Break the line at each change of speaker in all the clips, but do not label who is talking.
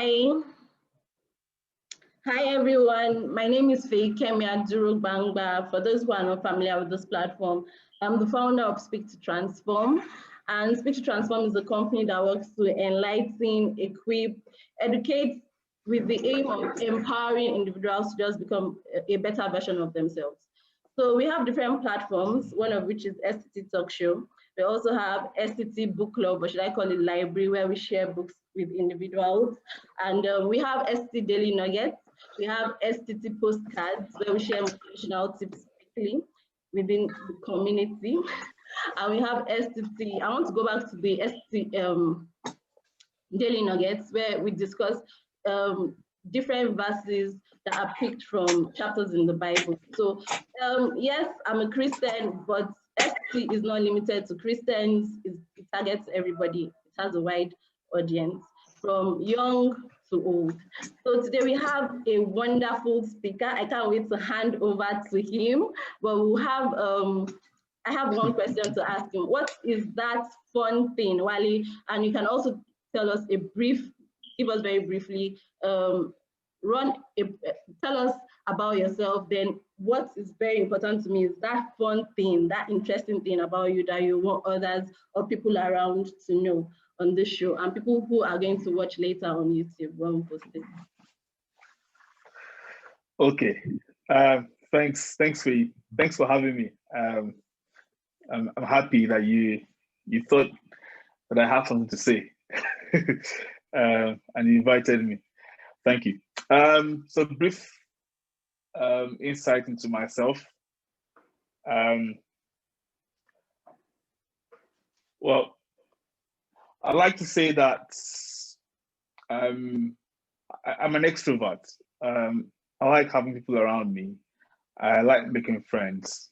Hi. Hi everyone. My name is Feyikemi Adurogbangba. For those who are not familiar with this platform, I'm the founder of Speak to Transform. And Speak to Transform is a company that works to enlighten, equip, educate with the aim of empowering individuals to just become a better version of themselves. So we have different platforms, one of which is STT Talk Show. We also have STT Book Club, or should I call it library, where we share books with individuals. And we have STT Daily Nuggets. We have STT Postcards, where we share motivational tips quickly within the community. And we have STT, I want to go back to the STT Daily Nuggets, where we discuss different verses that are picked from chapters in the Bible. So yes, I'm a Christian, but ST is not limited to Christians. It targets everybody. It has a wide audience, from young to old. So today we have a wonderful speaker. I can't wait to hand over to him, but we'll have, I have one question to ask him. What is that fun thing, Wally? And you can also tell us give us very briefly, tell us about yourself. Then what is very important to me is that fun thing, that interesting thing about you that you want others or people around to know on this show, and people who are going to watch later on YouTube when we post it.
Okay, thanks for having me. I'm happy that you thought that I have something to say, and you invited me. Thank you. So brief insight into myself. Well, I like to say that I'm an extrovert. I like having people around me. I like making friends.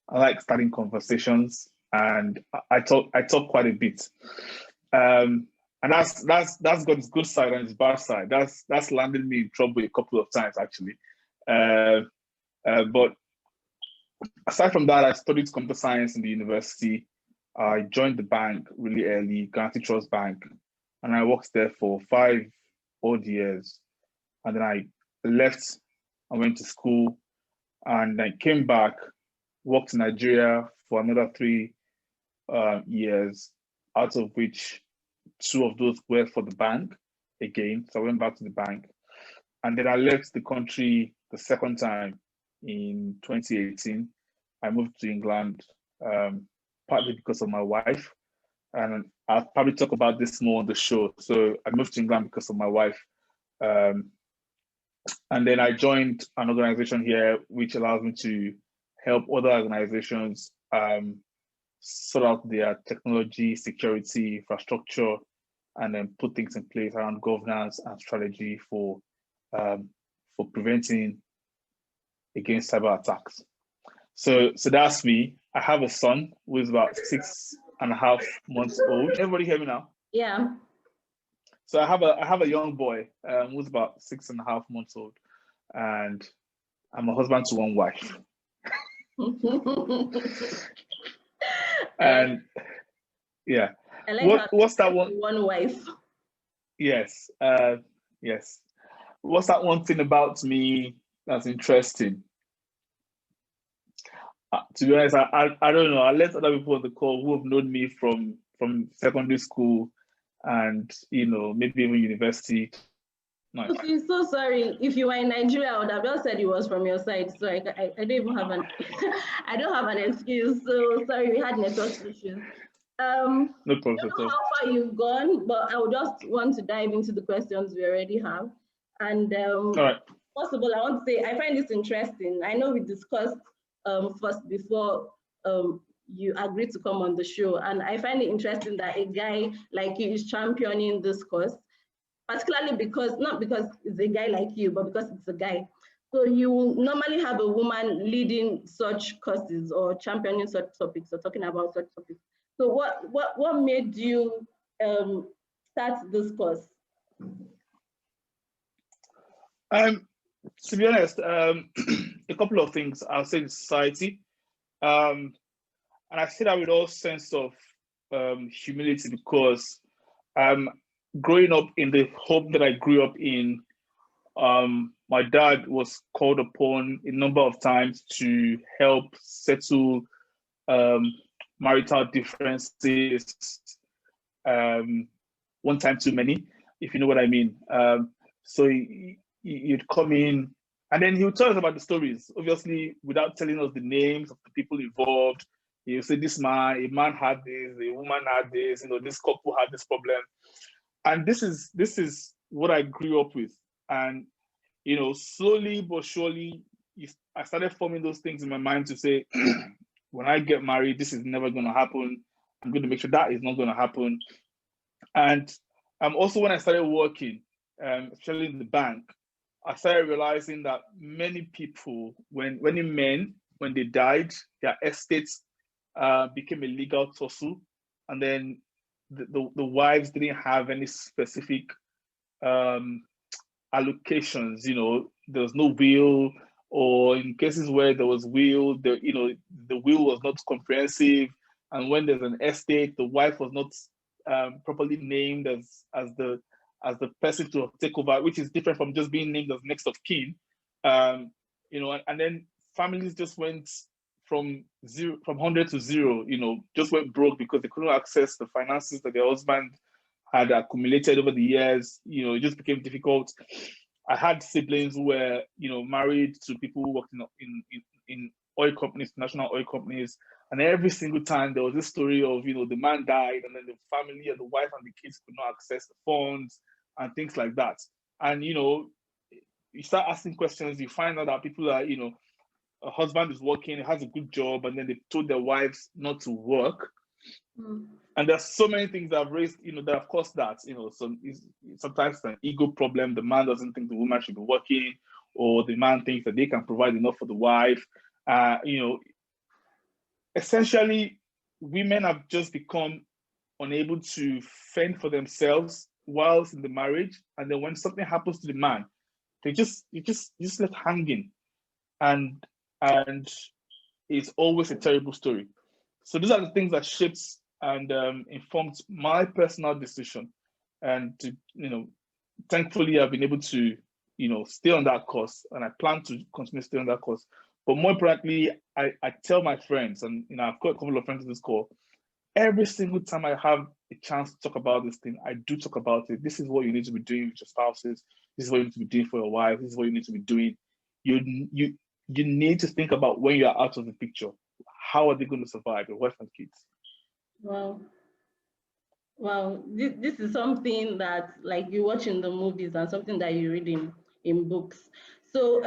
I like starting conversations, and I talk quite a bit. And that's got its good side and its bad side. That's landed me in trouble a couple of times actually. But aside from that, I studied computer science in the university. I joined the bank really early, Guaranty Trust Bank, and I worked there for 5 odd years. And then I left and went to school, and I came back, worked in Nigeria for another 3 years, out of which 2 of those were for the bank again. So I went back to the bank. And then I left the country the second time in 2018. I moved to England, partly because of my wife. And I'll probably talk about this more on the show. So I moved to England because of my wife. And then I joined an organization here, which allows me to help other organizations sort out their technology, security, infrastructure, and then put things in place around governance and strategy for preventing against cyber attacks. So that's me. I have a son who is about 6.5 months old. Everybody hear me now?
Yeah.
So I have a young boy who's about 6.5 months old, and I'm a husband to 1 wife. And yeah,
I like
what's that one?
1 wife.
Yes, yes. What's that one thing about me that's interesting? To be honest, I don't know. I let other people on the call who have known me from secondary school and maybe even university.
No. Okay, so sorry. If you were in Nigeria, I would have just said it was from your side. So I don't even have an I don't have an excuse. So sorry, we had network issues.
No problem.
I don't know how far you've gone, but I would just want to dive into the questions we already have. And
all right.
First of all, I want to say I find this interesting. I know we discussed first before you agreed to come on the show, and I find it interesting that a guy like you is championing this cause, particularly not because it's a guy like you, but because it's a guy. So you will normally have a woman leading such causes or championing such topics or talking about such topics. So what made you start this cause?
To be honest, a couple of things. I'll say the society, and I say that with all sense of humility, because growing up in the home that I grew up in, my dad was called upon a number of times to help settle marital differences, one time too many, if you know what I mean. So you'd come in, and then he would tell us about the stories, obviously without telling us the names of the people involved. He'll say, a man had this, a woman had this, this couple had this problem. And this is what I grew up with. And slowly but surely, I started forming those things in my mind to say, when I get married, this is never going to happen. I'm going to make sure that is not going to happen. And also, when I started working, especially in the bank, I started realizing that many people, when they died, their estates became a legal tussle, and then the wives didn't have any specific allocations. There was no will, or in cases where there was will, the will was not comprehensive, and when there's an estate, the wife was not properly named as the person to take over, which is different from just being named as next of kin. And then families just went from 100 to 0, just went broke because they couldn't access the finances that their husband had accumulated over the years. It just became difficult. I had siblings who were, married to people who worked in oil companies, national oil companies, and every single time there was this story of, the man died, and then the family and the wife and the kids could not access the funds and things like that. And you start asking questions, you find out that people are, a husband is working, has a good job, and then they told their wives not to work. And there's so many things that have raised, that have caused that. Sometimes it's an ego problem. The man doesn't think the woman should be working, or the man thinks that they can provide enough for the wife. Essentially, women have just become unable to fend for themselves whilst in the marriage, and then when something happens to the man, you just left hanging, and it's always a terrible story. So these are the things that shapes and informed my personal decision, and thankfully I've been able to stay on that course, and I plan to continue to stay on that course. But more importantly, I tell my friends, and I've got a couple of friends in this call, every single time I have a chance to talk about this thing, I do talk about it. This is what you need to be doing with your spouses. This is what you need to be doing for your wife. This is what you need to be doing. You need to think about when you're out of the picture, how are they going to survive, your wife and kids?
Wow. This is something that you watch in the movies and something that you read in books. So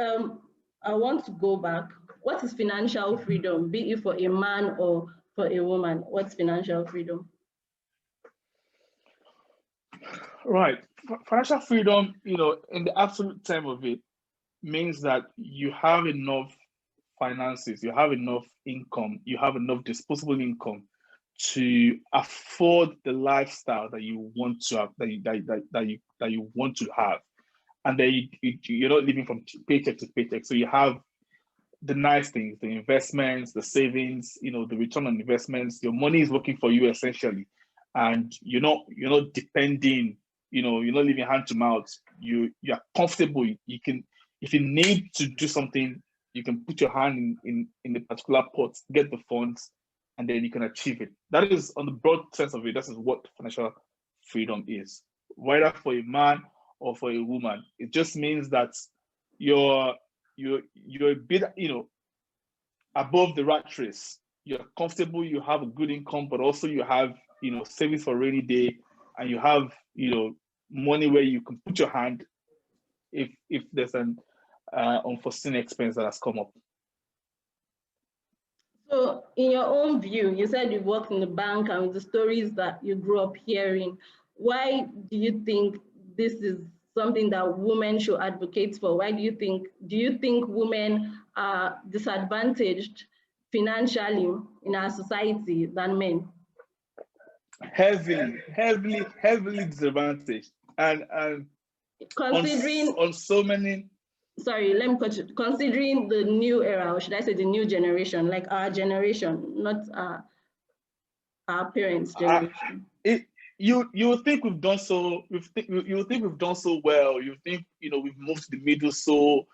I want to go back. What is financial freedom, be it for a man or for a woman? What's financial freedom?
Right. Financial freedom, in the absolute term of it, means that you have enough finances, you have enough income, you have enough disposable income to afford the lifestyle that you want to have, that you want to have, and then you're not living from paycheck to paycheck. So you have the nice things, the investments, the savings, the return on investments. Your money is working for you essentially, and you're not depending. You're not living hand to mouth. You're comfortable. You can, if you need to do something, you can put your hand in a particular pot, get the funds, and then you can achieve it. That is, on the broad sense of it, that is what financial freedom is. Whether for a man or for a woman, it just means that you're a bit, above the rat race. You're comfortable, you have a good income, but also you have, savings for a rainy day, and you have, money where you can put your hand if there's an unforeseen expense that has come up.
So in your own view, you said you worked in the bank, and with the stories that you grew up hearing, why do you think this is something that women should advocate for? Why do you think women are disadvantaged financially in our society than men?
Heavily disadvantaged, and
considering
on so many.
Sorry, let me cut you. Considering the new era, or should I say the new generation, like our generation, not our parents' generation.
you would think we've done so. You would think we've done so well. You think we've moved to the middle so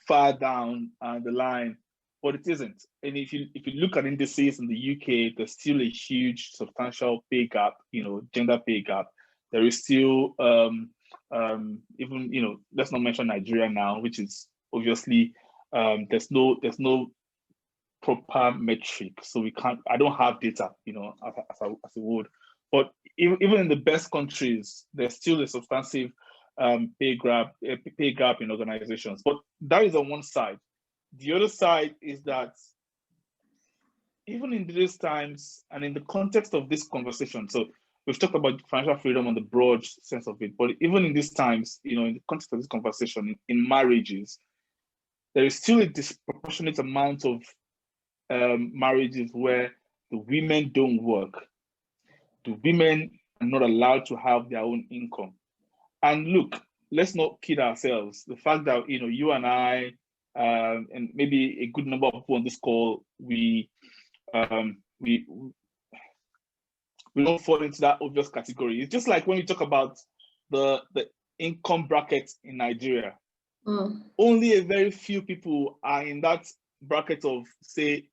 far down the line, but it isn't. And if you look at indices in the UK, there's still a huge, substantial pay gap. Gender pay gap. There is still even let's not mention Nigeria now, which is obviously there's no proper metric, so we can't. I don't have data, as I would. But even in the best countries, there's still a substantive pay gap in organizations. But that is on one side. The other side is that even in these times and in the context of this conversation, so we've talked about financial freedom on the broad sense of it, but even in these times, in the context of this conversation, in marriages, there is still a disproportionate amount of marriages where the women don't work. The women are not allowed to have their own income. And look, let's not kid ourselves. The fact that you and I, and maybe a good number of people on this call, we don't fall into that obvious category. It's just like when we talk about the income bracket in Nigeria. Only a very few people are in that bracket of, say,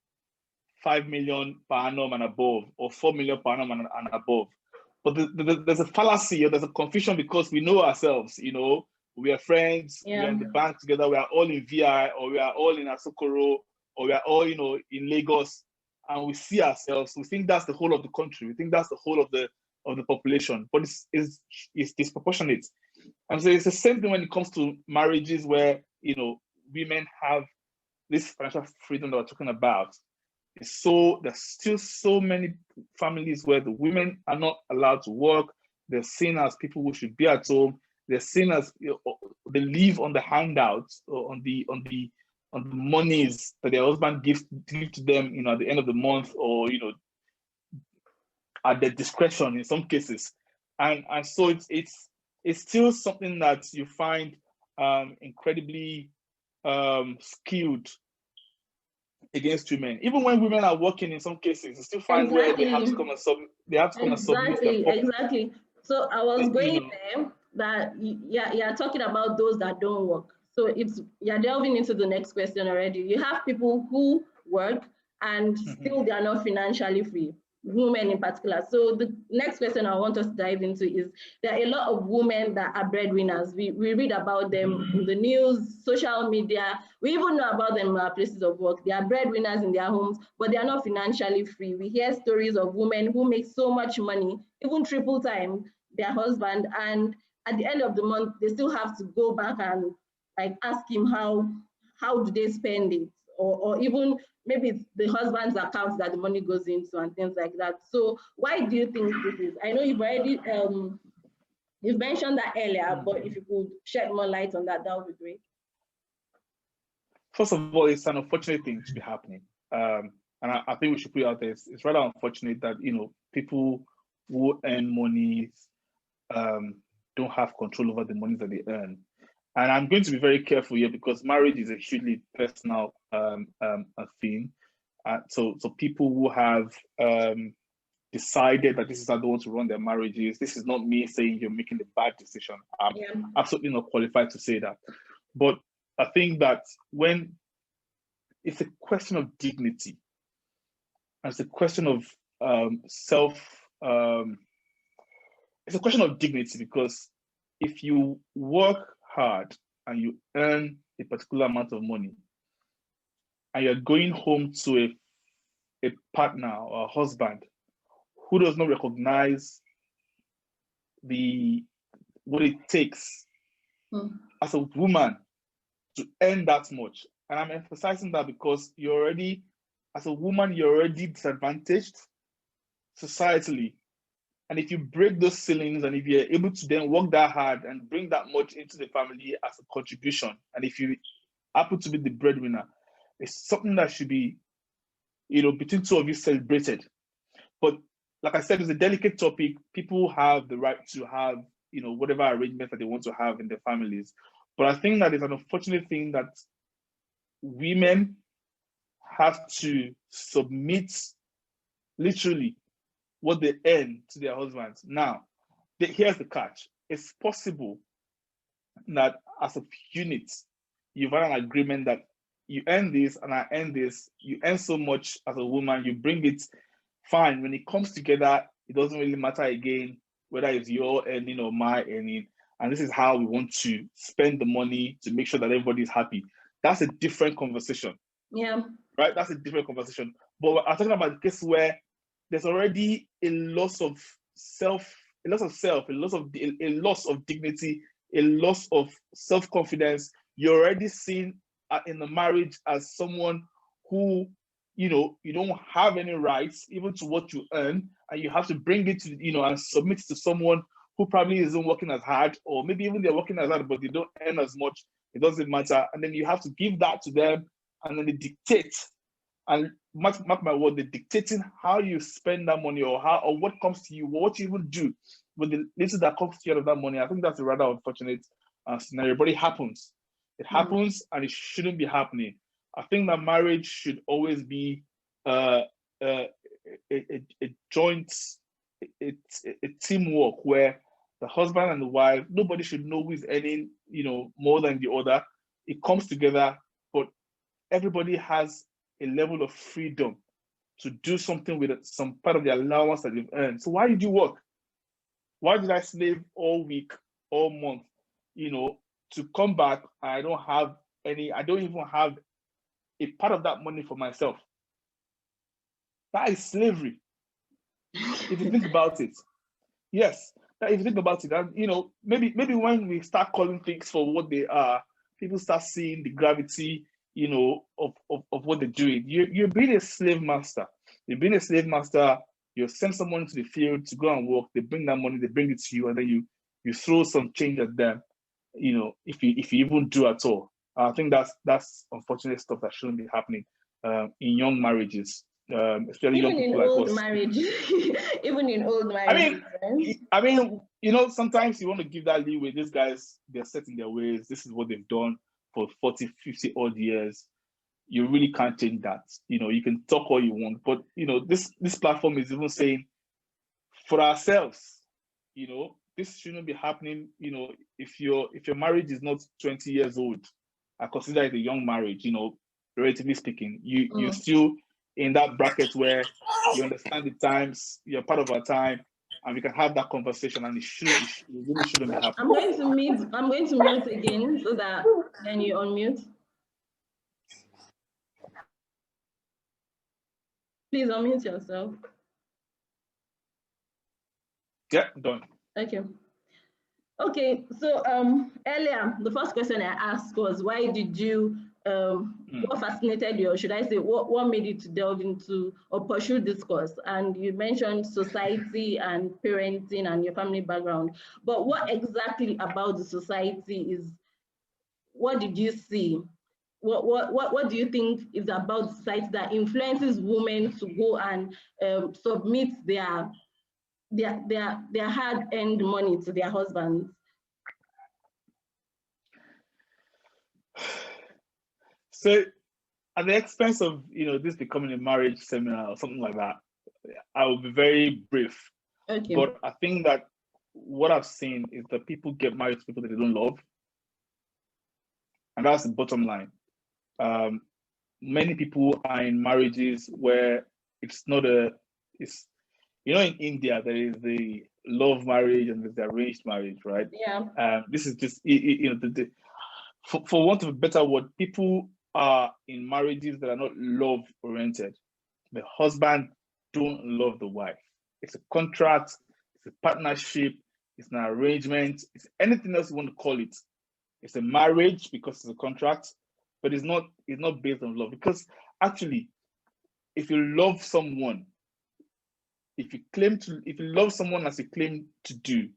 5 million per annum and above, or 4 million per annum and above. But there's a fallacy, or there's a confusion, because we know ourselves, we are friends, we are in the bank together, we are all in VI, or we are all in Asokoro, or we are all, in Lagos, and we see ourselves, we think that's the whole of the country, we think that's the whole of the population, but it's disproportionate. And so it's the same thing when it comes to marriages where, women have this financial freedom that we're talking about. There's still so many families where the women are not allowed to work. They're seen as people who should be at home. They're seen as they live on the handouts, or on the monies that their husband gives to them, at the end of the month, or at their discretion in some cases. And so it's still something that you find incredibly skewed against women. Even when women are working, in some cases, you still find where they have to come and submit.
Exactly. So I was going there that you're talking about those that don't work. So you're delving into the next question already. You have people who work and still they are not financially free, women in particular. So the next question I want us to dive into is, there are a lot of women that are breadwinners. We read about them in the news, social media. We even know about them in our places of work. They are breadwinners in their homes, but they are not financially free. We hear stories of women who make so much money, even triple time their husband, and at the end of the month, they still have to go back and ask him how do they spend it, or even maybe it's the husband's account that the money goes into and things like that. So why do you think this is? I know you've already you've mentioned that earlier, but if you could shed more light on that, that would be great.
First of all, it's an unfortunate thing to be happening, and I think we should put it out there. It's rather unfortunate that people who earn money don't have control over the money that they earn. And I'm going to be very careful here, because marriage is a hugely personal thing. So people who have decided that this is how they want to run their marriages, this is not me saying you're making a bad decision. I'm absolutely not qualified to say that. But I think that when it's a question of dignity, and it's a question of it's a question of dignity, because if you work hard and you earn a particular amount of money, and you're going home to a partner or a husband who does not recognize what it takes as a woman to earn that much. And I'm emphasizing that because as a woman, you're already disadvantaged societally. And if you break those ceilings, and if you're able to then work that hard and bring that much into the family as a contribution, and if you happen to be the breadwinner, it's something that should be, between two of you, celebrated. But like I said, it's a delicate topic. People have the right to have, whatever arrangement that they want to have in their families. But I think that it's an unfortunate thing that women have to submit literally what they earn to their husbands. Now, here's the catch. It's possible that as a unit, you've had an agreement that you earn this and I earn this. You earn so much as a woman, you bring it, fine. When it comes together, it doesn't really matter again whether it's your earning or my earning. And this is how we want to spend the money to make sure that everybody's happy. That's a different conversation.
Yeah.
Right? That's a different conversation. But I'm talking about the case where there's already a loss of a loss of dignity, a loss of self-confidence. You're already seen in the marriage as someone who, you don't have any rights even to what you earn, and you have to bring it to, and submit to someone who probably isn't working as hard, or maybe even they're working as hard, but they don't earn as much. It doesn't matter. And then you have to give that to them, and then they dictate. And mark my word, they're dictating how you spend that money, or what comes to you, what you even do with the little that comes to you out of that money. I think that's a rather unfortunate scenario, but it happens. It happens, and it shouldn't be happening. I think that marriage should always be a joint, a teamwork where the husband and the wife, nobody should know who is earning, more than the other. It comes together, but everybody has a level of freedom to do something with some part of the allowance that they've earned. So why did you work? Why did I slave all week, all month, to come back? I don't even have a part of that money for myself. That is slavery. If you think about it. Yes, if you think about it, and maybe when we start calling things for what they are, people start seeing the gravity, of what they're doing. You're being a slave master. You're being a slave master. You send someone into the field to go and work. They bring that money. They bring it to you, and then you throw some change at them. If you even do at all. I think that's unfortunate stuff that shouldn't be happening in young marriages, especially
even
young people
in
like
old
us.
marriages. Even in old marriages.
I mean, sometimes you want to give that leeway. These guys, they're set in their ways. This is what they've done for 40, 50 odd years. You really can't change that. You can talk all you want, but this platform is even saying for ourselves, this shouldn't be happening. If your marriage is not 20 years old, I consider it a young marriage, relatively speaking. You're still in that bracket where you understand the times, you're part of our time, and we can have that conversation, and it really shouldn't be happening.
I'm going to mute again so that then you unmute. Please unmute yourself.
Yeah, done.
Okay, so earlier, the first question I asked was, why did you, what fascinated you, or should I say, what made you to delve into or pursue this course? And you mentioned society and parenting and your family background, but what exactly about the society what did you see? What do you think is about society that influences women to go and submit their hard-earned money to their husbands?
So, at the expense of this becoming a marriage seminar or something like that, I will be very brief.
Okay.
But I think that what I've seen is that people get married to people that they don't love, and that's the bottom line. Many people are in marriages where it's not it's in India there is the love marriage and there's the arranged marriage, right?
Yeah.
This is just for want of a better word, people are in marriages that are not love oriented. The husband don't love the wife. It's a contract, it's a partnership, it's an arrangement, it's anything else you want to call it. It's a marriage because it's a contract, but it's not based on love. Because actually, if you love someone, if you love someone as you claim to do,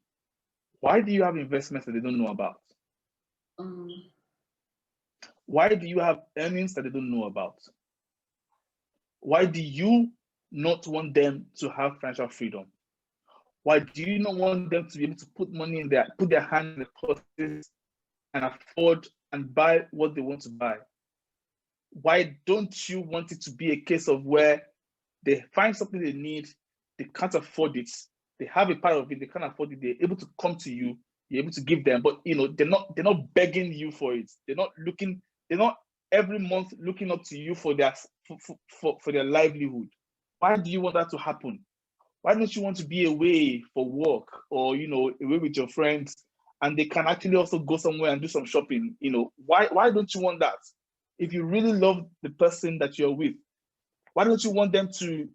why do you have investments that they don't know about? Why do you have earnings that they don't know about? Why do you not want them to have financial freedom? Why do you not want them to be able to put money in put their hand in the purses and afford and buy what they want to buy? Why don't you want it to be a case of where they find something they need, they can't afford it, they have a part of it, they can't afford it, they're able to come to you, you're able to give them, but they're not begging you for it. They're not every month looking up to you for their livelihood. Why do you want that to happen? Why don't you want to be away for work, or away with your friends, and they can actually also go somewhere and do some shopping? Why don't you want that? If you really love the person that you're with, why don't you want them to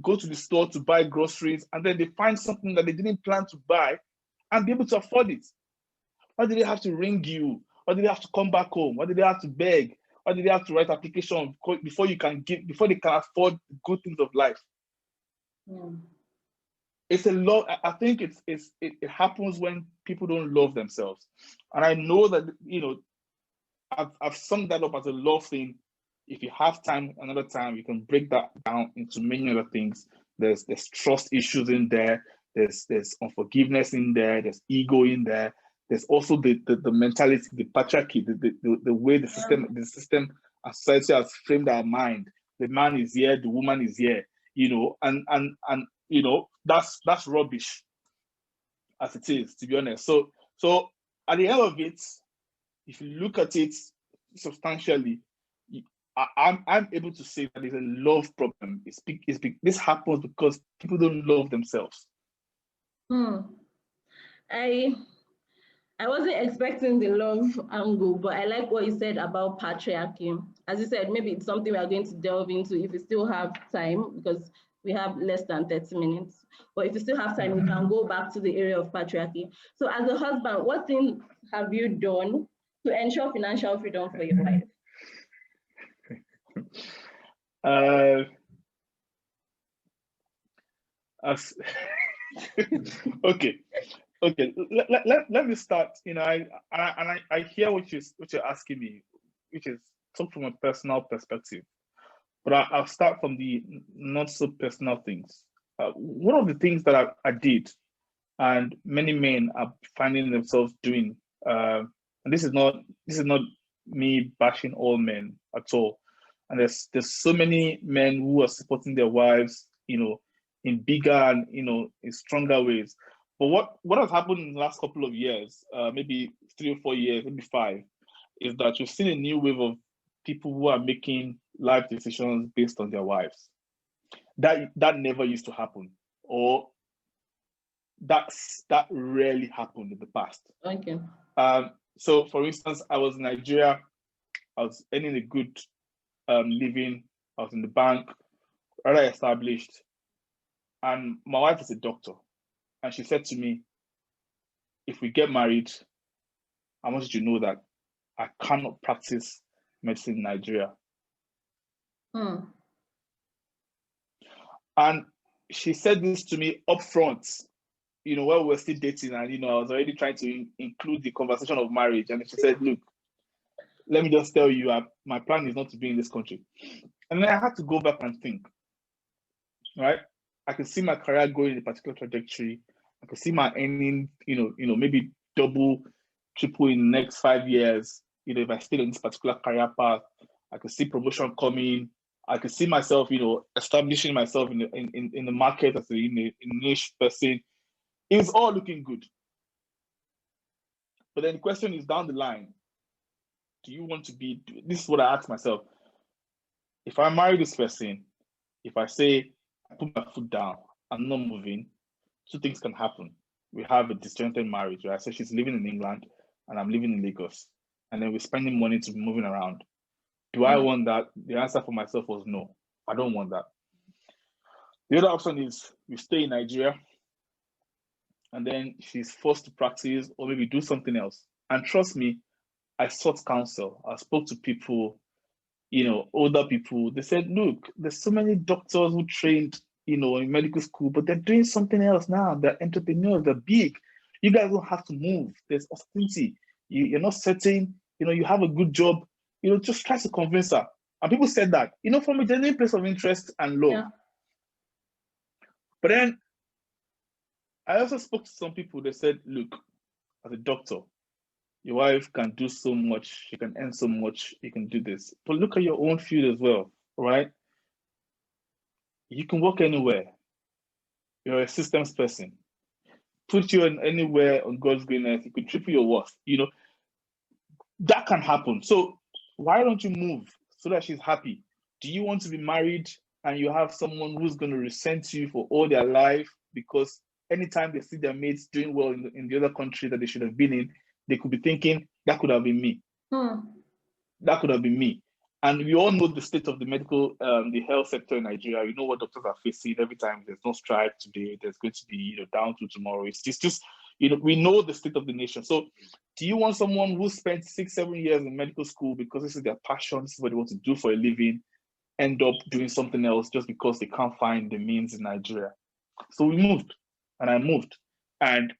go to the store to buy groceries, and then they find something that they didn't plan to buy and be able to afford it? Why do they have to ring you? Why do they have to come back home? Why do they have to beg? Why do they have to write application before they can afford the good things of life? It's a lot. I think it happens when people don't love themselves. And I know that, I've summed that up as a love thing. If you have time, another time, you can break that down into many other things. There's trust issues in there. There's unforgiveness in there. There's ego in there. There's also the mentality, the patriarchy, the way the system and society has framed our mind. The man is here, the woman is here, and that's rubbish as it is, to be honest. So at the end of it, if you look at it substantially, I'm able to say that there's a love problem. This happens because people don't love themselves.
I wasn't expecting the love angle, but I like what you said about patriarchy. As you said, maybe it's something we are going to delve into if we still have time, because we have less than 30 minutes. But if you still have time, we can go back to the area of patriarchy. So as a husband, what things have you done to ensure financial freedom for your wife?
Okay. Let me start. I hear what you're asking me, which is talk from a personal perspective. But I'll start from the not so personal things. One of the things that I did, and many men are finding themselves doing, and this is not me bashing all men at all. And there's so many men who are supporting their wives, in bigger and in stronger ways. But what has happened in the last couple of years, maybe 3 or 4 years, maybe 5, is that you've seen a new wave of people who are making life decisions based on their wives. That never used to happen, or that rarely happened in the past.
Okay.
So, for instance, I was in Nigeria. I was earning a good living. I was in the bank, rather established, and my wife is a doctor, and she said to me, "If we get married, I want you to know that I cannot practice medicine in Nigeria." And she said this to me up front, while we were still dating, and I was already trying to include the conversation of marriage. And she said, "Look, let me just tell you, my plan is not to be in this country." And then I had to go back and think, right? I can see my career going in a particular trajectory. I can see my earning, maybe double, triple in the next 5 years. If I stay on this particular career path, I can see promotion coming. I can see myself, establishing myself in the market as a niche person. It's all looking good. But then the question is down the line, do you want to be, this is what I ask myself. If I marry this person, if I say, I put my foot down, I'm not moving, 2 things can happen. We have a disjointed marriage, right? So she's living in England and I'm living in Lagos. And then we're spending money to be moving around. Do I want that? The answer for myself was no. I don't want that. The other option is we stay in Nigeria and then she's forced to practice or maybe do something else. And trust me, I sought counsel. I spoke to people, older people. They said, look, there's so many doctors who trained, in medical school, but they're doing something else now. They're entrepreneurs, they're big. You guys don't have to move. There's uncertainty. You're not certain, you have a good job, just try to convince her. And people said that, from a genuine place of interest and love. Yeah. But then I also spoke to some people. They said, look, as a doctor, your wife can do so much, she can earn so much, you can do this. But look at your own field as well, right? You can work anywhere. you're a systems person. Put you in anywhere on God's green earth, it could triple your worth. That can happen. So why don't you move so that she's happy? Do you want to be married and you have someone who's going to resent you for all their life because anytime they see their mates doing well in the other country that they should have been in, they could be thinking, that could have been me. That could have been me. And we all know the state of the medical, the health sector in Nigeria. We know what doctors are facing every time there's no strike today. There's going to be, down to tomorrow. It's just we know the state of the nation. So do you want someone who spent 6-7 years in medical school because this is their passion, this is what they want to do for a living, end up doing something else just because they can't find the means in Nigeria? So we moved, and I moved. And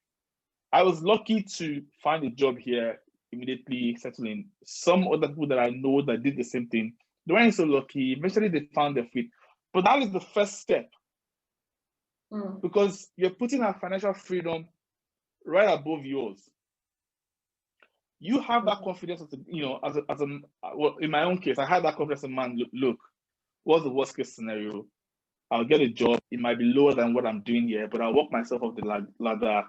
I was lucky to find a job here, immediately settling. Some other people that I know that did the same thing, they weren't so lucky. Eventually they found their feet. But that is the first step. Because you're putting our financial freedom right above yours. You have that confidence, well, in my own case, I had that confidence in man, look, what's the worst case scenario? I'll get a job. It might be lower than what I'm doing here, but I'll work myself up the ladder,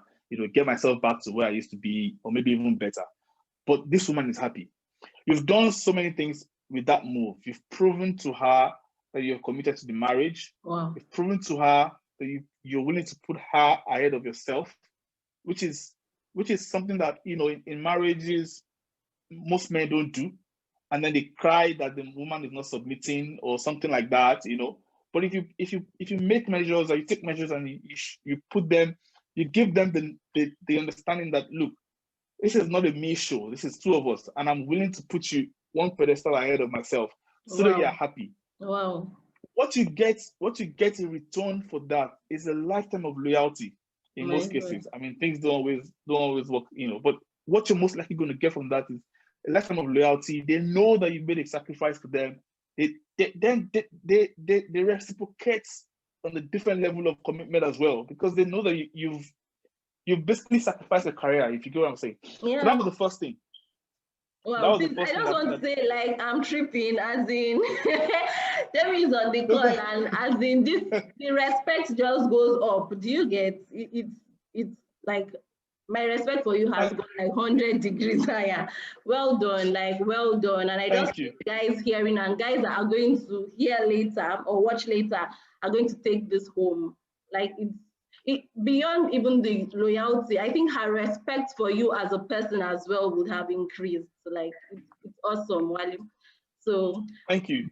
get myself back to where I used to be, or maybe even better. But this woman is happy. You've done so many things with that move. You've proven to her that you're committed to the marriage.
Wow.
You've proven to her that you're willing to put her ahead of yourself, which is something that, in marriages, most men don't do. And then they cry that the woman is not submitting or something like that, But if you make measures, or you take measures and you put them, you give them the understanding that, look, this is not a me show. This is two of us, and I'm willing to put you one pedestal ahead of myself so that you're happy.
Wow.
What you get in return for that is a lifetime of loyalty in most cases. I mean, things don't always work, but what you're most likely going to get from that is a lifetime of loyalty. They know that you made a sacrifice for them. They reciprocate on a different level of commitment as well, because they know that you've basically sacrificed a career, if you get what I'm saying.
Yeah.
So that was the first thing.
Well, I just want to say, like, I'm tripping, as in, there is on the call, and as in, the respect just goes up. Do you get it? It's like, my respect for you has gone like 100 degrees higher. Well done, well done. And I just think guys hearing, and guys that are going to hear later or watch later are going to take this home. Like, it's beyond even the loyalty. I think her respect for you as a person as well would have increased. So, like, it's awesome, Wale. So
thank you.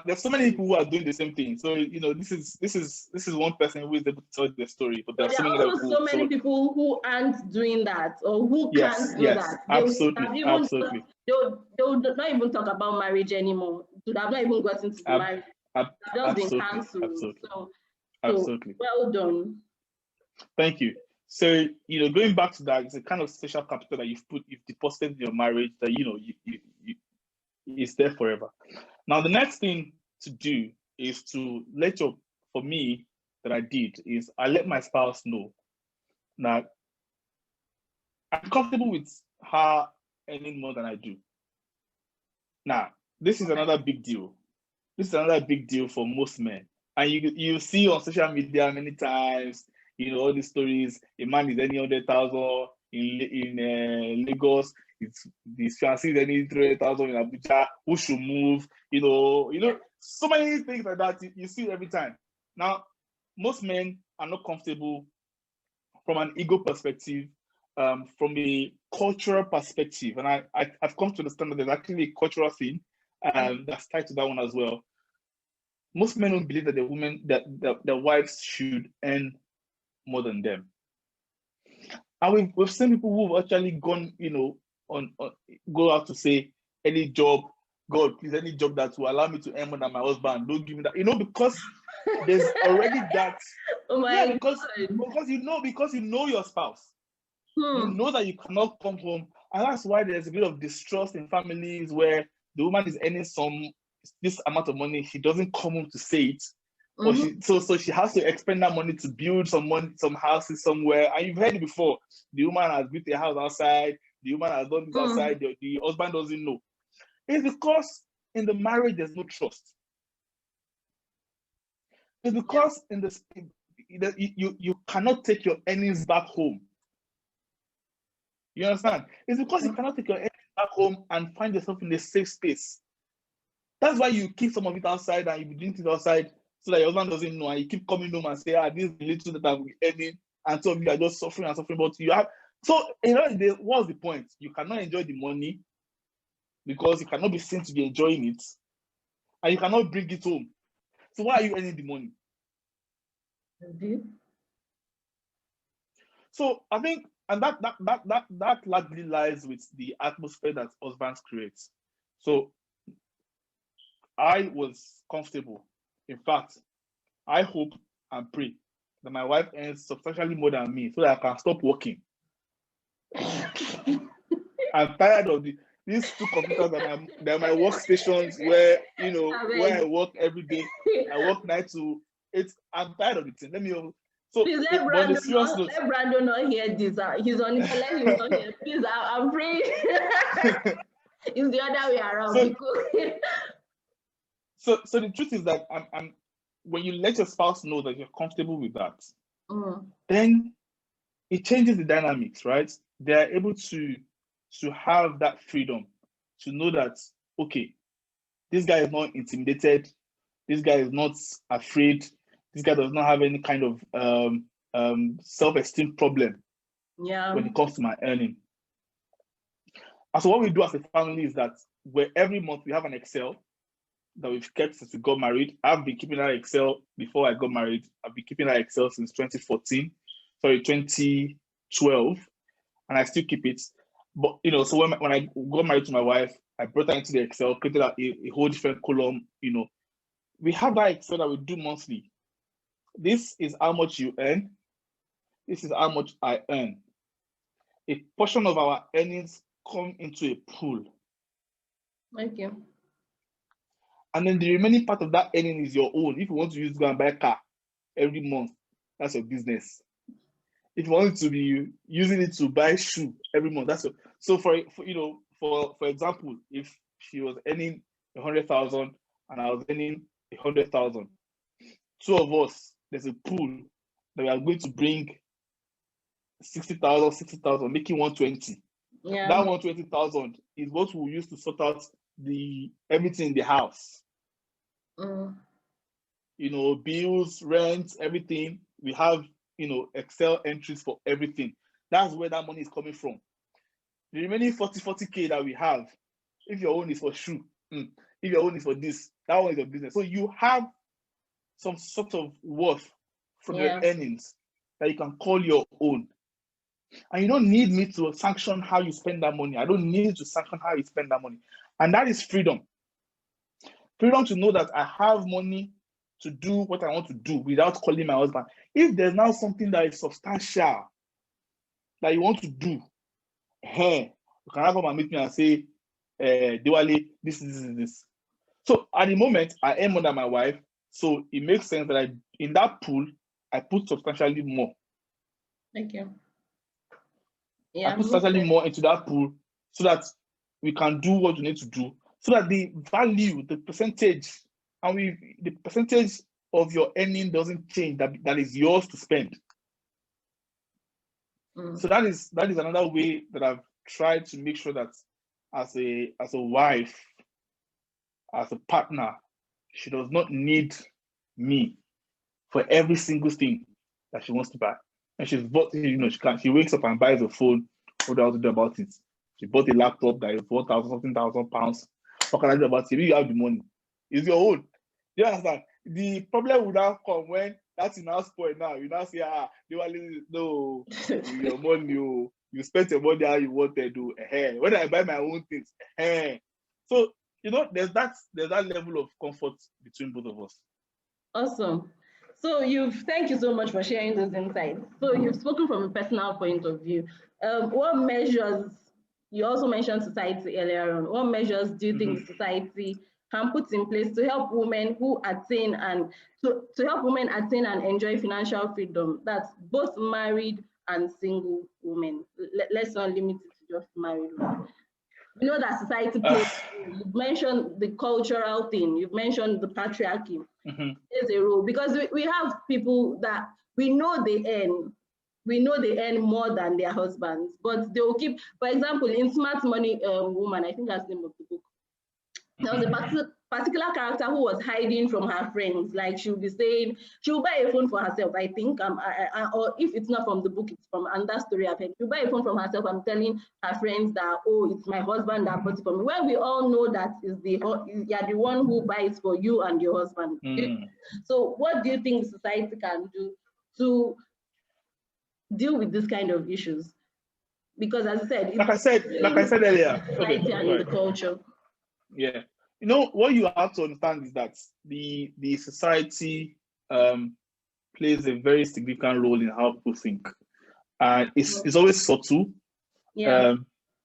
There's so many people who are doing the same thing. So this is one person who is able to tell the story, but there are
also so many people who aren't doing that, or who can't do that.
Absolutely.
They'll not even talk about marriage anymore. They have not even gotten to the marriage. Just been cancelled.
Absolutely.
Well done.
Thank you. So, going back to that, it's a kind of social capital that you've deposited in your marriage that, it's there forever. Now, the next thing to do is to for me, that I did, is I let my spouse know that I'm comfortable with her earning more than I do. Now, this is another big deal. This is another big deal for most men. And you see on social media many times, all these stories, a man is earning 100,000 in Lagos, the fiancé is earning 300,000 in Abuja, who should move, so many things like that you see every time. Now, most men are not comfortable from an ego perspective, from a cultural perspective. And I've come to understand that there's actually a cultural thing that's tied to that one as well. Most men don't believe that their wives should earn more than them. And we've seen people who've actually gone, go out to say, any job, God, please, any job that will allow me to earn more than my husband, don't give me that. Because there's already that.
Oh my
God. Because you know your spouse. You know that you cannot come home. And that's why there's a bit of distrust in families where the woman is earning this amount of money, she doesn't come home to say it. Or so she has to expend that money to build some houses somewhere. And you've heard it before. The woman has built a house outside, the woman has done this outside, the husband doesn't know. It's because in the marriage there's no trust. It's because you cannot take your earnings back home. You understand? It's because you cannot take your earnings back home and find yourself in a safe space. That's why you keep some of it outside and you be doing things outside so that your husband doesn't know, and you keep coming home and say, this is the little that I'm earning, and some of you are just suffering and suffering. But you have, so what's the point? You cannot enjoy the money because you cannot be seen to be enjoying it, and you cannot bring it home. So why are you earning the money? So I think, and that largely lies with the atmosphere that husbands create. So I was comfortable. In fact, I hope and pray that my wife earns substantially more than me so that I can stop working. I'm tired of these two computers that are my workstations where where I work every day. I work 9 to 8. I'm tired of it. Let me. So
please let Brandon not hear this. He's on his let him not hear. Please, I'm free. It's the other way around.
So the truth is that I'm when you let your spouse know that you're comfortable with that, then it changes the dynamics, right? They are able to have that freedom to know that, okay, this guy is not intimidated, this guy is not afraid, this guy does not have any kind of self-esteem problem when it comes to my earning. And so what we do as a family is that every month we have an Excel that we've kept since we got married. I've been keeping that Excel before I got married. I've been keeping that Excel since 2012, and I still keep it. But so when I got married to my wife, I brought her into the Excel, created a whole different column. We have that Excel that we do monthly. This is how much you earn. This is how much I earn. A portion of our earnings come into a pool.
Thank you.
And then the remaining part of that earning is your own. If you want to use go and buy a car every month, that's your business. If you want to be using it to buy shoe every month, that's your. So for example, if she was earning 100,000 and I was earning 100,000, two of us, there's a pool that we are going to bring 60,000, making 120.
Yeah.
That 120,000 is what we'll use to sort out everything in the house. Bills, rent, everything. We have Excel entries for everything. That's where that money is coming from. The remaining 40K that we have, if your own is for shoe, if your own is for this, that one is your business. So you have some sort of worth from your earnings that you can call your own. And you don't need me to sanction how you spend that money. I don't need to sanction how you spend that money. And that is freedom. Freedom to know that I have money to do what I want to do without calling my husband. If there's now something that is substantial that you want to do, you can come and meet me and say, Diwali, this is this. So at the moment, I am under my wife. So it makes sense that in that pool, I put substantially more.
Thank you.
I put substantially more into that pool so that we can do what we need to do. So that the value, the percentage, the percentage of your earning doesn't change. That is yours to spend. So that is another way that I've tried to make sure that as a wife, as a partner, she does not need me for every single thing that she wants to buy. And she's bought, she wakes up and buys a phone. What do I have to do about it? She bought a laptop that is 4,000 pounds. What can I do about it? If you have the money, it's your own. You understand? The problem would now come when that's in our spoil now. You now say, no, your money, you spent your money how you wanted to do. When I buy my own things, So there's that level of comfort between both of us.
Awesome. So thank you so much for sharing those insights. So you've spoken from a personal point of view. What measures, you also mentioned society earlier on, what measures do you think society can put in place to help women who attain and enjoy financial freedom? That's both married and single women. Let's not limit it to just married women. We know that society plays. You've mentioned the cultural thing. You've mentioned the patriarchy. There's a role because we have people that we know they earn more than their husbands, but they will keep, for example, in Smart Money Woman, I think that's the name of the book, there was a particular character who was hiding from her friends. Like she'll be saying, she'll buy a phone for herself, I think, or if it's not from the book, it's from another story I've heard. She'll buy a phone from herself. I'm telling her friends that, oh, it's my husband that bought it for me. When we all know that you're the one who buys for you and your husband. So what do you think society can do to deal with this kind of issues? Because as I said,
like I said earlier,
society and the culture.
Yeah. You know, what you have to understand is that the society plays a very significant role in how people think. And it's always subtle.
Yeah.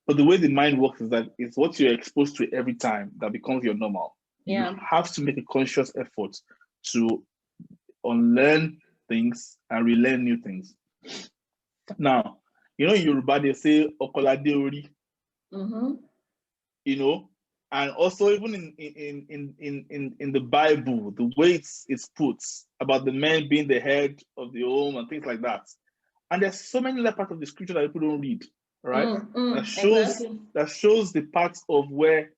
But the way the mind works is that it's what you're exposed to every time that becomes your normal.
Yeah.
You have to make a conscious effort to unlearn things and relearn new things. Now, you know, in Yoruba, they say Okolade Ori. You know, and also even in the Bible, the way it's put about the men being the head of the home and things like that. And there's so many other parts of the scripture that people don't read, right? That shows the parts of where,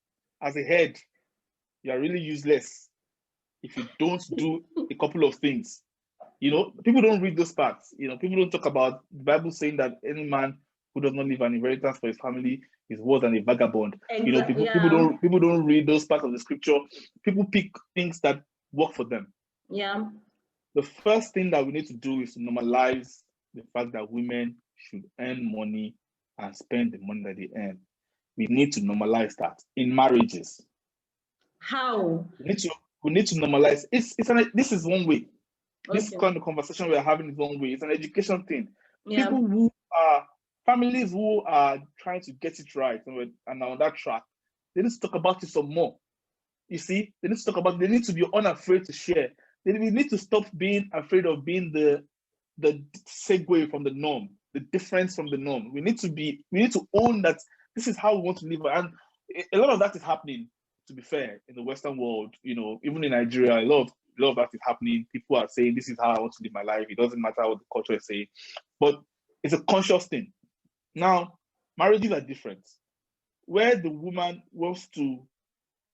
as a head, you are really useless if you don't do a couple of things. You know, people don't read those parts. You know, people don't talk about the Bible saying that any man who does not leave an inheritance for his family is worse than a vagabond. You know, people don't read those parts of the scripture. People pick things that work for them.
Yeah.
The first thing that we need to do is to normalize the fact that women should earn money and spend the money that they earn. We need to normalize that in marriages.
How?
We need to normalize. This is one way. This kind of conversation we are having is one way. It's an education thing.
Yeah.
People who are families who are trying to get it right and are on that track, they need to talk about it some more. You see, they need to talk about it. They need to be unafraid to share. We need to stop being afraid of being the segue from the norm, the difference from the norm. We need to own that this is how we want to live. And a lot of that is happening, to be fair, in the Western world. You know, even in Nigeria, a lot of that is happening. People are saying, this is how I want to live my life. It doesn't matter what the culture is saying. But it's a conscious thing. Now, marriages are different. Where the woman wants to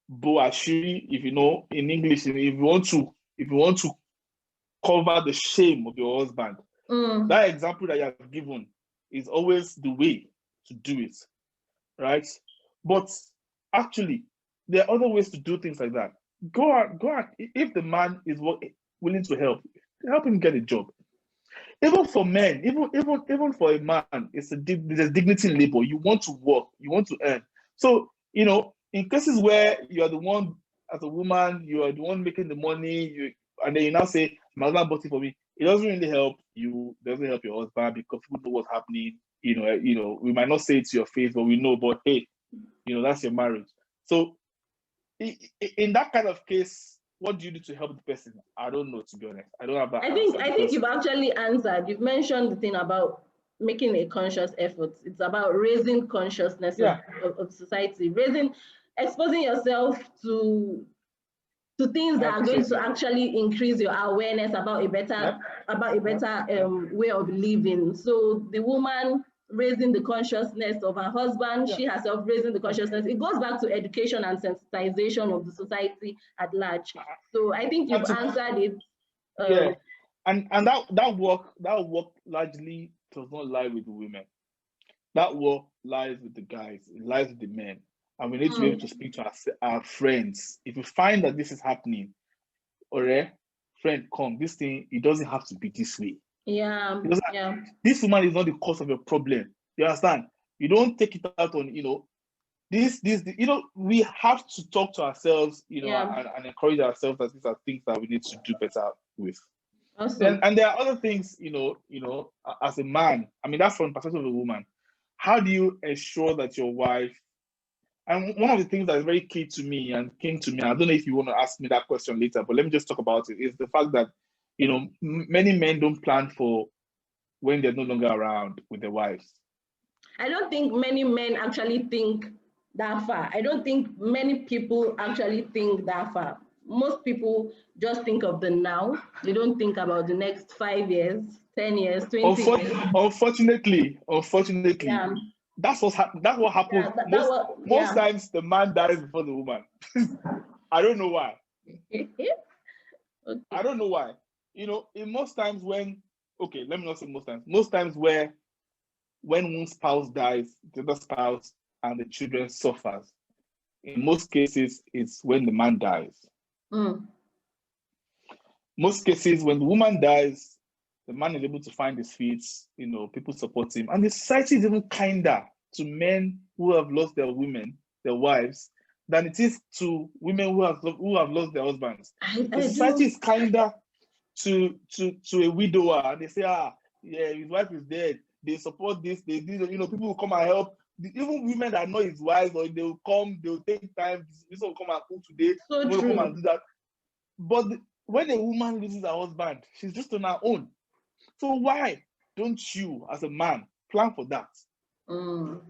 bo ashiri, if you know, in English, if you want to cover the shame of your husband, that example that you have given is always the way to do it, right? But actually, there are other ways to do things like that. Go out. If the man is willing to help him get a job. Even for men, even for a man, there's dignity in labor. You want to work, you want to earn. So, you know, in cases where you are the one, as a woman, you are the one making the money, and then you now say, my husband bought it for me. It doesn't really help you. It doesn't help your husband because people know what's happening. You know, we might not say it to your face, but we know. But hey, you know, that's your marriage. So, in that kind of case, what do you do to help the person? I don't know, to be honest. I don't have that.
I think you've actually answered. You've mentioned the thing about making a conscious effort. It's about raising consciousness of society, exposing yourself to things that are going to actually increase your awareness about a better way of living. So the woman raising the consciousness of her husband, she herself raising the consciousness. It goes back to education and sensitization of the society at large. So I think you've answered it.
And that work largely does not lie with the women. That work lies with the guys. It lies with the men. And we need to be able to speak to our friends. If you find that this is happening, friend, come. This thing, it doesn't have to be this way.
Yeah.
This woman is not the cause of your problem. You understand? You don't take it out on, you know, this, you know, we have to talk to ourselves, you know, and encourage ourselves that these are things that we need to do better with.
Awesome.
And there are other things, you know, as a man, I mean, that's from the perspective of a woman. How do you ensure that your wife, and one of the things that is very key to me and came to me, I don't know if you want to ask me that question later, but let me just talk about it, is the fact that, you know, many men don't plan for when they're no longer around with their wives.
I don't think many men actually think that far. I don't think many people actually think that far. most people just think of the now. They don't think about the next 5 years, 10 years, 20 years.
Unfortunately,
Yeah,
that's what happens.
yeah, that was,
Most
yeah.
times the man dies before the woman. I don't know why.
Okay.
I don't know why. In most times when, okay, let me not say most times. Most times where when one spouse dies, the other spouse and the children suffers. In most cases, it's when the man dies.
Mm.
Most cases, when the woman dies, the man is able to find his feet, people support him. And the society is even kinder to men who have lost their women, their wives, than it is to women who have lost their husbands. The
I
society
do.
is kinder to a widower, and they say, yeah, his wife is dead. They support this, they do, people will come and help. Even women that know his wife, or they will come, they will take time, this will come and cook today,
So
will come
true.
and do that. But when a woman loses her husband, she's just on her own. So why don't you, as a man, plan for that?
Mm.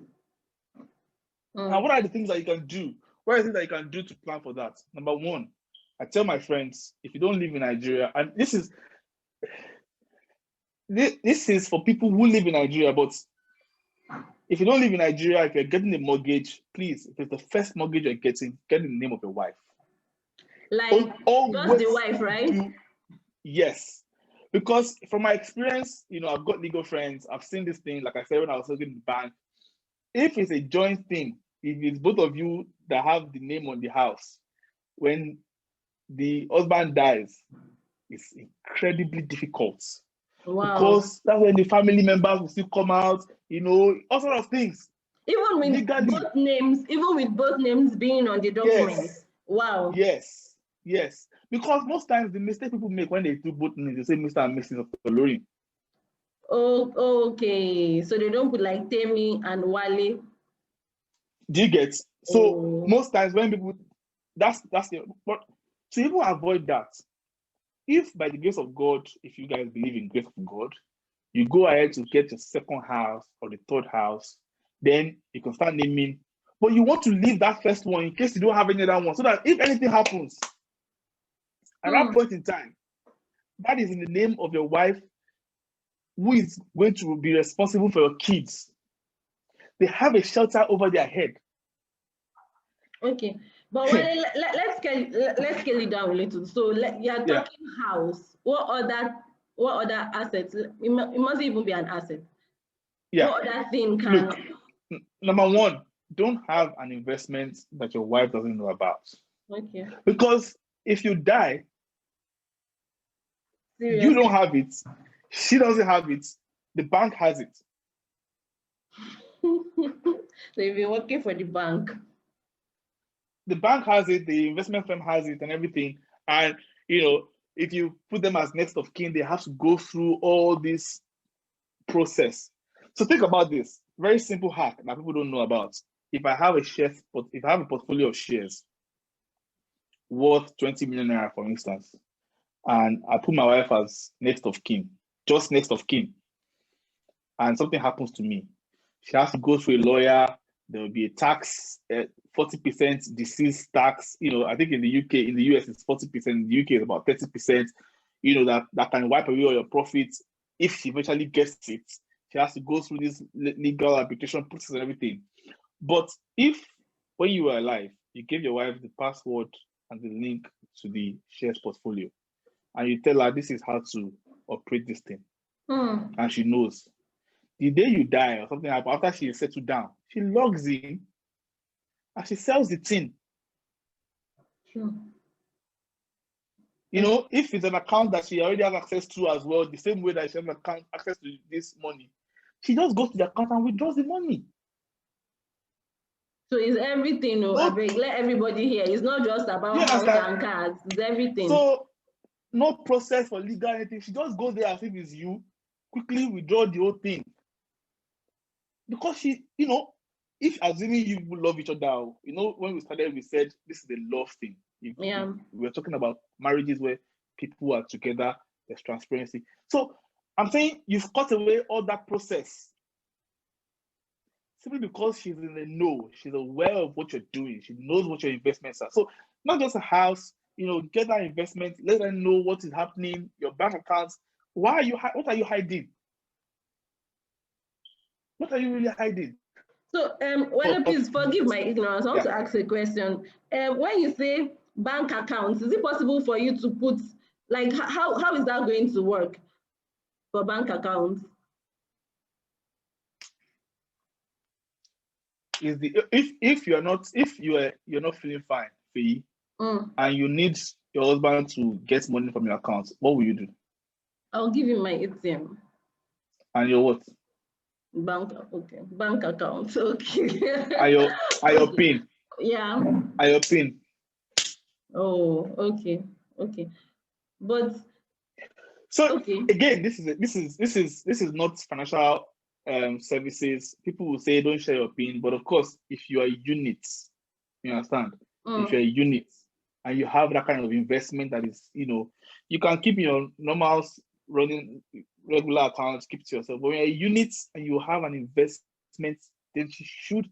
And what are the things that you can do? What are the things that you can do to plan for that? Number one, I tell my friends, if you don't live in Nigeria, and this is for people who live in Nigeria, but if you don't live in Nigeria, if you're getting a mortgage, please, if it's the first mortgage you're getting, get in the name of your wife.
Like, just the wife, right?
Yes. Because from my experience, I've got legal friends, I've seen this thing, like I said, when I was working in the bank. If it's a joint thing, if it's both of you that have the name on the house, when the husband dies, it's incredibly difficult.
Wow.
Because that's when the family members will still come out, all sorts of things.
Even with both names being on the documents.
Yes.
Wow.
Yes. Because most times the mistake people make when they do both names, they say Mr. and Mrs. Olori.
Oh, okay. So they don't put like Temi and Wale.
Do you get? So most times when people, that's the, but to even avoid that, if by the grace of God, if you guys believe in grace of God, you go ahead to get your second house or the third house, then you can start naming. But you want to leave that first one in case you don't have any other one, so that if anything happens at that point in time, that is in the name of your wife, who is going to be responsible for your kids. They have a shelter over their head.
Okay, but let's scale it down a little. So you're talking house. What other assets? It must even be an asset.
Yeah.
What other thing can?
Look, number one, don't have an investment that your wife doesn't know about.
Okay.
Because if you die,
Seriously?
You don't have it, she doesn't have it, the bank has it.
So if you're working for the bank
has it, the investment firm has it and everything. And, if you put them as next of kin, they have to go through all this process. So think about this. Very simple hack that people don't know about. If I have a portfolio of shares worth 20 million naira, for instance, and I put my wife as next of kin, just next of kin, and something happens to me, she has to go through a lawyer. There will be a tax, 40% deceased tax. I think in the UK, in the US, it's 40%. In the UK, it's about 30%. That can wipe away all your profits. If she eventually gets it, she has to go through this legal arbitration process and everything. But if, when you were alive, you gave your wife the password and the link to the shares portfolio, and you tell her this is how to operate this thing, and she knows, the day you die or something happens, after she is settled down, she logs in and she sells the thing.
Sure.
If it's an account that she already has access to as well, the same way that she has access to this money, she just goes to the account and withdraws the money.
So it's everything. I beg, let everybody hear. It's not just about house and cars. It's everything.
So no process for legal anything. She just goes there as if it's you, quickly withdraw the whole thing. Because she, if assuming you love each other, when we started, we said this is a love thing. We're talking about marriages where people are together, there's transparency. So I'm saying you've cut away all that process simply because she's in the know. She's aware of what you're doing. She knows what your investments are. So not just a house, get that investment. Let them know what is happening. Your bank accounts. What are you hiding? What are you really hiding?
So, well, please forgive my ignorance. I want to ask a question. When you say bank accounts, is it possible for you to put, like, how is that going to work for bank accounts?
If you're not feeling fine, Faye, and you need your husband to get money from your account, what will you do?
I'll give him my ATM.
And your what?
Bank account. Okay.
Are your PIN?
Yeah.
Are your PIN?
Oh, okay. But
so again, this is not financial services. People will say don't share your PIN, but of course, if you are units, you understand. If you're a unit and you have that kind of investment that is, you can keep your normal running regular accounts, keep to yourself. But when you're a unit and you have an investment, then you should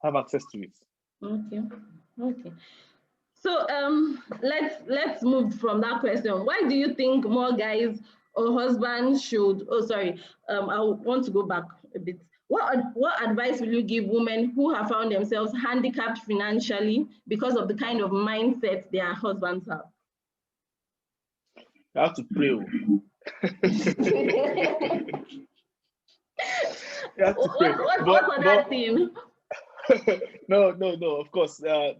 have access to it.
Okay. So let's move from that question. Why do you think more guys or husbands should? I want to go back a bit. What advice will you give women who have found themselves handicapped financially because of the kind of mindset their husbands have?
You have to pray. You have to pray.
What's other thing?
No. Of course, the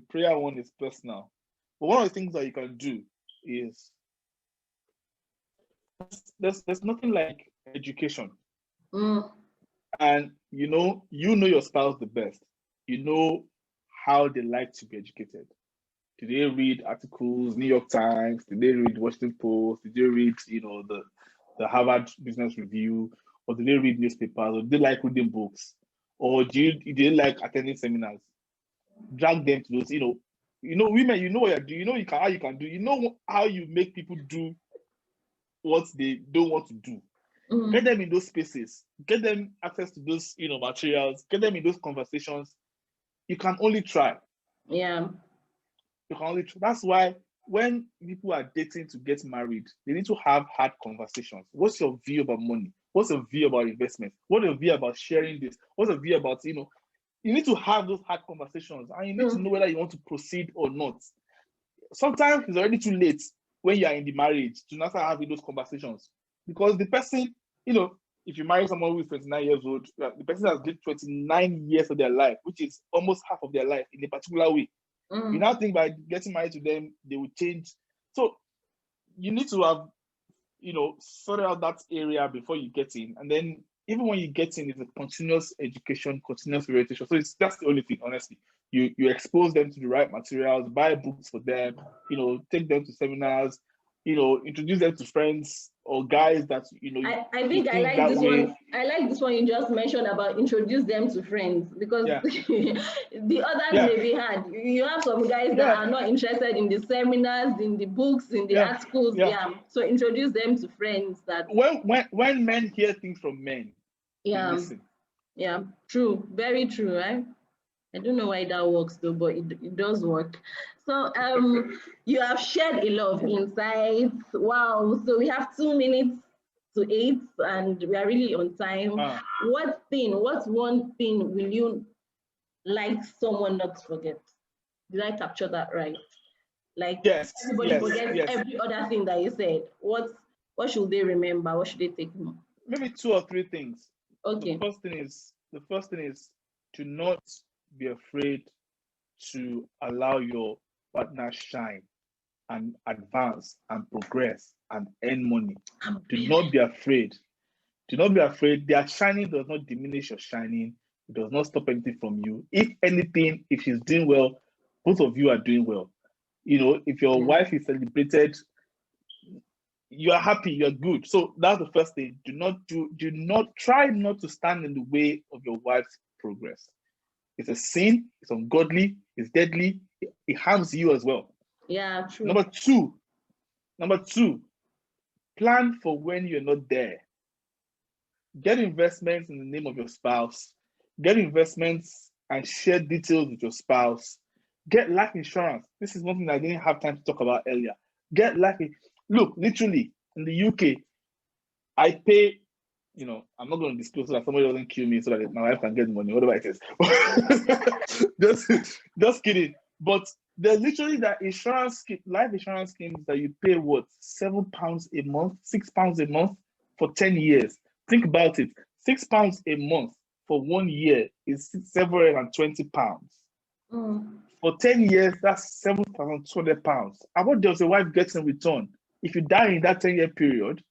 prayer one is personal. But one of the things that you can do is there's nothing like education. And you know your spouse the best. You know how they like to be educated. Did they read articles, New York Times? Did they read Washington Post? Did they read, the Harvard Business Review? Or did they read newspapers? Or did they like reading books? Or do they like attending seminars? Drag them to those, women, you know what you do. You know how you can do. You know how you make people do what they don't want to do. Get them in those spaces. Get them access to those, materials. Get them in those conversations. You can only try.
Yeah.
You can only try. That's why when people are dating to get married, they need to have hard conversations. What's your view about money? What's your view about investment? What's your view about sharing this? What's your view about, you need to have those hard conversations and you need to know whether you want to proceed or not. Sometimes it's already too late when you are in the marriage to not start having those conversations because the person, if you marry someone who is 29 years old, the person has lived 29 years of their life, which is almost half of their life in a particular way. You now think by getting married to them, they will change. So you need to have, sorted out that area before you get in. And then even when you get in, it's a continuous education, continuous orientation. So that's the only thing, honestly. You expose them to the right materials, buy books for them, take them to seminars, introduce them to friends or guys that,
I think I like this one. I like this one you just mentioned about introduce them to friends because the others may be hard. You have some guys that are not interested in the seminars, in the books, in the articles. So introduce them to friends that
when men hear things from men, they listen.
Yeah, true, very true, right? I don't know why that works though, but it does work. So you have shared a lot of insights. Wow. So we have 2 minutes to 8 and we are really on time. What's one thing will you like someone not to forget? Did I capture that right? Like everybody forgets every other thing that you said. What should they remember? What should they take home?
Maybe 2 or 3 things.
Okay.
The first thing is to not be afraid to allow your partner shine and advance and progress and earn money. Do not be afraid. Do not be afraid. Their shining does not diminish your shining. It does not stop anything from you. If anything, if she's doing well, both of you are doing well. If your wife is celebrated, you are happy, you're good. So that's the first thing. Do not try not to stand in the way of your wife's progress. It's a sin, it's ungodly, it's deadly, it harms you as well.
Yeah, true.
Number two, plan for when you're not there. Get investments in the name of your spouse. Get investments and share details with your spouse. Get life insurance. This is one thing I didn't have time to talk about earlier. Get life. Look, literally in the UK, I pay. You know, I'm not going to disclose so that somebody doesn't kill me so that my wife can get money, whatever it is. just kidding. But there's literally that insurance scheme, life insurance schemes that you pay what, £7 a month, £6 a month for 10 years. Think about it. £6 a month for 1 year is £720. For 10 years, that's £7,200. And what does a wife get in return? If you die in that 10-year period,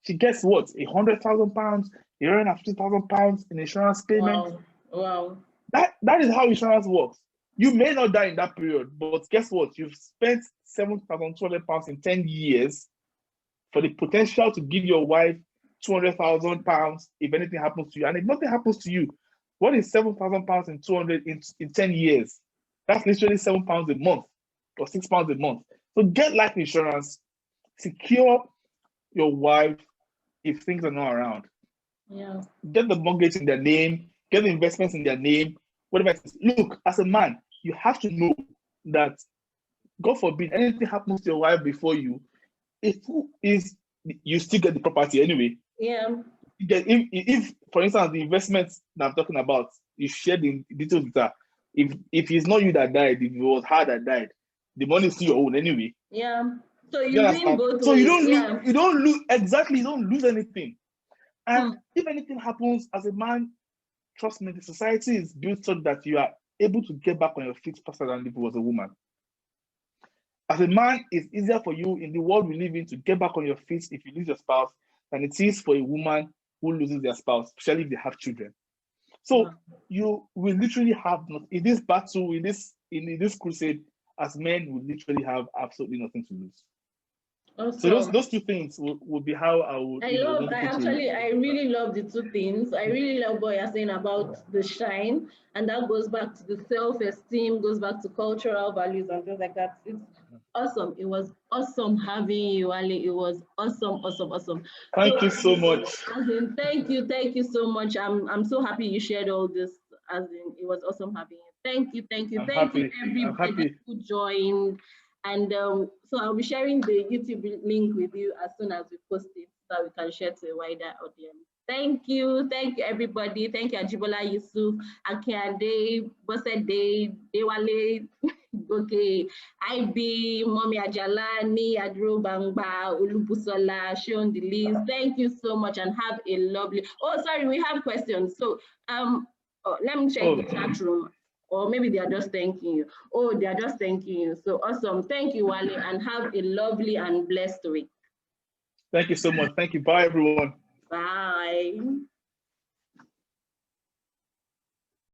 she gets what? £100,000, £150,000 in insurance payment.
Wow.
That is how insurance works. You may not die in that period, but guess what? You've spent £7,200 in 10 years for the potential to give your wife £200,000 if anything happens to you. And if nothing happens to you, what is £7,000 in 200 in 10 years? That's literally £7 a month or £6 a month. So get life insurance, secure your wife if things are not around.
Yeah.
Get the mortgage in their name, get the investments in their name, whatever it is. Look, as a man, you have to know that, God forbid, anything happens to your wife before you, you still get the property anyway.
Yeah.
If for instance, the investments that I'm talking about, you share the details with her. If it's not you that died, if it was her that died, the money is still your own anyway.
Yeah. So you win both ways.
So you don't lose exactly. You don't lose anything. And if anything happens as a man, trust me, the society is built so that you are able to get back on your feet faster than if it was a woman. As a man, it's easier for you in the world we live in to get back on your feet if you lose your spouse than it is for a woman who loses their spouse, especially if they have children. So you will literally have in this battle, in this crusade, as men, we literally have absolutely nothing to lose. Awesome. So those two things would be how I would.
I really love the two things. I really love what you're saying about the shine, and that goes back to the self-esteem, goes back to cultural values and things like that. It's awesome. It was awesome having you, Ali. It was awesome.
Thank you so much.
Thank you so much. I'm so happy you shared all this. It was awesome having you. Thank you everybody who joined. And so I'll be sharing the YouTube link with you as soon as we post it so that we can share to a wider audience. Thank you everybody. Thank you Ajibola Yusuf, Akiade, Bosede, Dewale, okay, IB, Mommy Ajalani, Adro Bangba, Ulubusola, shown the list. Thank you so much and have a lovely. Oh, sorry, we have questions. So let me check the chat room. Or maybe they are just thanking you. Oh, they are just thanking you. So awesome. Thank you, Wale, and have a lovely and blessed week.
Thank you so much. Thank you. Bye, everyone.
Bye.